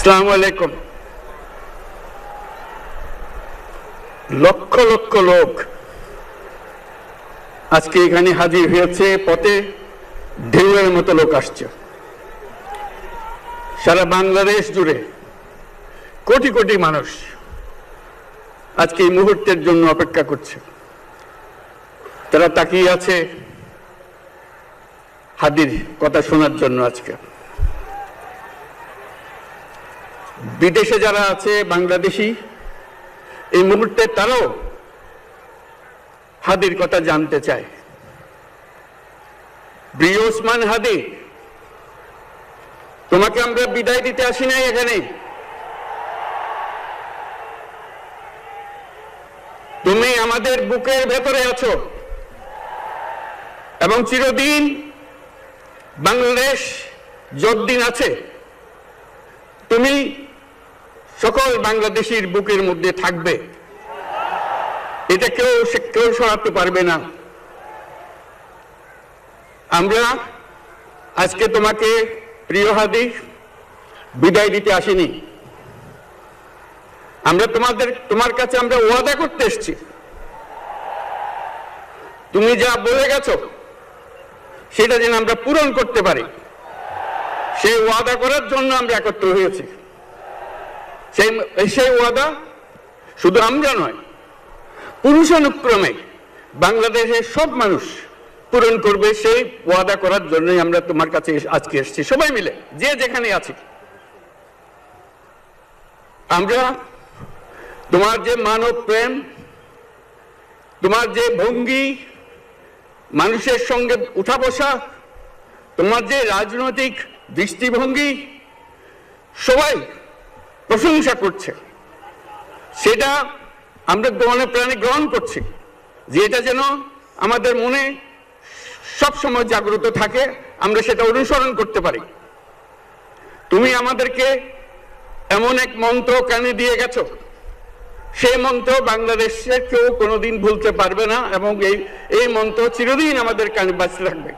আসসালামু আলাইকুম। লক্ষ লক্ষ লোক আজকে এখানে হাজির হয়েছে, পথে ঢেউয়ের মতো লোক আসছে। সারা বাংলাদেশ জুড়ে কোটি কোটি মানুষ আজকে এই মুহূর্তের জন্য অপেক্ষা করছে। তারা তাকিয়ে আছে হাদির কথা শোনার জন্য। আজকে বিদেশে যারা আছে বাংলাদেশি, এই মুহূর্তে তারাও হাদির কথা জানতে চায়। প্রিয় ওসমান হাদি, তোমাকে আমরা বিদায় দিতে আসি নাই এখানে। তুমি আমাদের বুকের ভেতরে আছো এবং চিরদিন বাংলাদেশ যতদিন আছে তুমি সকল বাংলাদেশির বুকের মধ্যে থাকবে। এটা কেউ সরাতে পারবে না। আমরা আজকে তোমাকে প্রিয় হাদি বিদায় দিতে আসিনি। আমরা তোমার কাছে আমরা ওয়াদা করতে এসেছি। তুমি যা বলে গেছো সেটা যেন আমরা পূরণ করতে পারি, সেই ওয়াদা করার জন্য আমরা একত্র হয়েছি। সেই ওয়াদা শুধু আমরা নয়, পুরুষানুক্রমে বাংলাদেশের সব মানুষ পূরণ করবে। সেই ওয়াদা করার জন্যই আমরা তোমার কাছে আজকে এসেছি, সবাই মিলে যে যেখানে আছি। আমরা তোমার যে মানব প্রেম, তোমার যে ভঙ্গি, মানুষের সঙ্গে উঠা বসা, তোমার যে রাজনৈতিক দৃষ্টিভঙ্গি, সবাই প্রশংসা করছে। সেটা আমরা মনে প্রাণে গ্রহণ করছি, যে এটা যেন আমাদের মনে সব সময় জাগ্রত থাকে, আমরা সেটা অনুসরণ করতে পারি। তুমি আমাদেরকে এমন এক মন্ত্র কানে দিয়ে গেছো, সেই মন্ত্র বাংলাদেশের কেউ কোনোদিন ভুলতে পারবে না এবং এই মন্ত্র চিরদিন আমাদের কানে বাঁচতে থাকবে।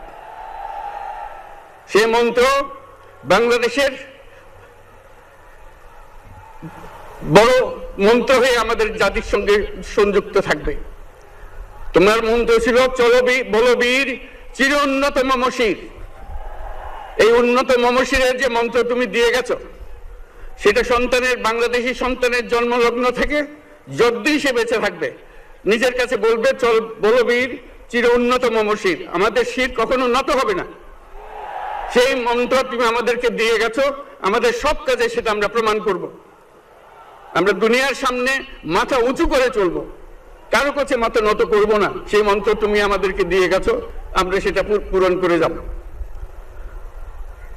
সেই মন্ত্র বাংলাদেশের বড় মন্ত্র হয়ে আমাদের জাতির সঙ্গে সংযুক্ত থাকবে। তোমার মন্ত্র ছিল চলো বলো বীর চির উন্নত মমশির। এই উন্নত মমশিরের যে মন্ত্র তুমি দিয়ে গেছো, সেটা বাংলাদেশি সন্তানের জন্মলগ্ন থেকে যতদিন সে বেঁচে থাকবে নিজের কাছে বলবে চল বলো বীর চির উন্নত মমশির। আমাদের শির কখনো নত হবে না। সেই মন্ত্র তুমি আমাদেরকে দিয়ে গেছো, আমাদের সব কাজে সেটা আমরা প্রমাণ করব। আমরা দুনিয়ার সামনে মাথা উঁচু করে চলবো, কারো কাছে মাথা নত করব না। সেই মন্ত্র তুমি আমাদেরকে দিয়ে গেছো, আমরা সেটা পূরণ করে যাব।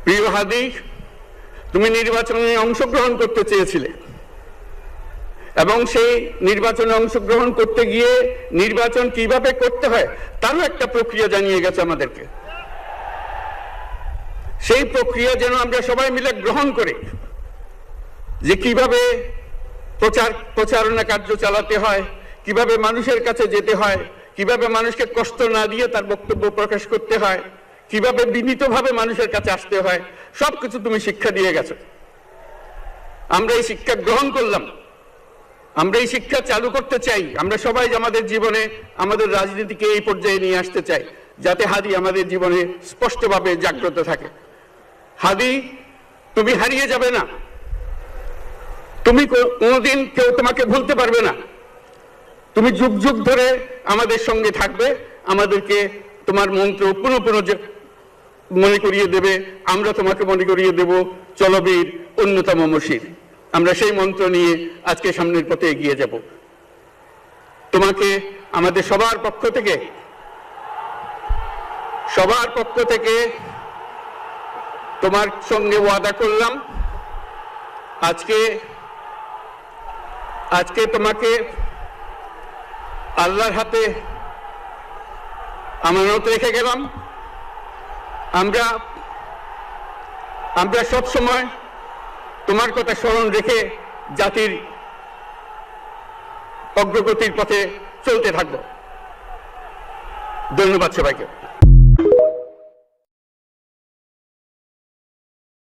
প্রিয় হাদি, তুমি নির্বাচনে অংশগ্রহণ করতে চেয়েছিলে এবং সেই নির্বাচনে অংশগ্রহণ করতে গিয়ে নির্বাচন কিভাবে করতে হয় তারও একটা প্রক্রিয়া জানিয়ে গেছে আমাদেরকে। সেই প্রক্রিয়া যেন আমরা সবাই মিলে গ্রহণ করি, যে কিভাবে প্রচারণা কার্য চালাতে হয়, কিভাবে মানুষের কাছে যেতে হয়, কিভাবে মানুষকে কষ্ট না দিয়ে তার বক্তব্য প্রকাশ করতে হয়, কিভাবে বিনীতভাবে মানুষের কাছে আসতে হয়, সবকিছু তুমি শিক্ষা দিয়ে গেছো। আমরা এই শিক্ষা গ্রহণ করলাম, আমরা এই শিক্ষা চালু করতে চাই। আমরা সবাই আমাদের জীবনে আমাদের রাজনীতিকে এই পর্যায়ে নিয়ে আসতে চাই, যাতে হাদি আমাদের জীবনে স্পষ্টভাবে জাগ্রত থাকে। হাদি, তুমি হারিয়ে যাবে না। তুমি কোনোদিন কেউ তোমাকে ভুলতে পারবে না। তুমি যুগ যুগ ধরে আমাদের সঙ্গে থাকবে, আমাদেরকে তোমার মন্ত্র পুনঃ পুনঃ মনে করিয়ে দেবে। আমরা তোমাকে মনে করিয়ে দেব চলো বীর উন্নত মমশির। আমরা সেই মন্ত্র নিয়ে আজকে সামনের পথে এগিয়ে যাব। তোমাকে আমাদের সবার পক্ষ থেকে তোমার সঙ্গে ওয়াদা করলাম, আজকে তোমাকে আল্লাহর হাতে আমানত রেখে গেলাম। আমরা সব সময় তোমার কথা স্মরণ রেখে জাতির অগ্রগতির পথে চলতে থাকব। ধন্যবাদ সবাইকে।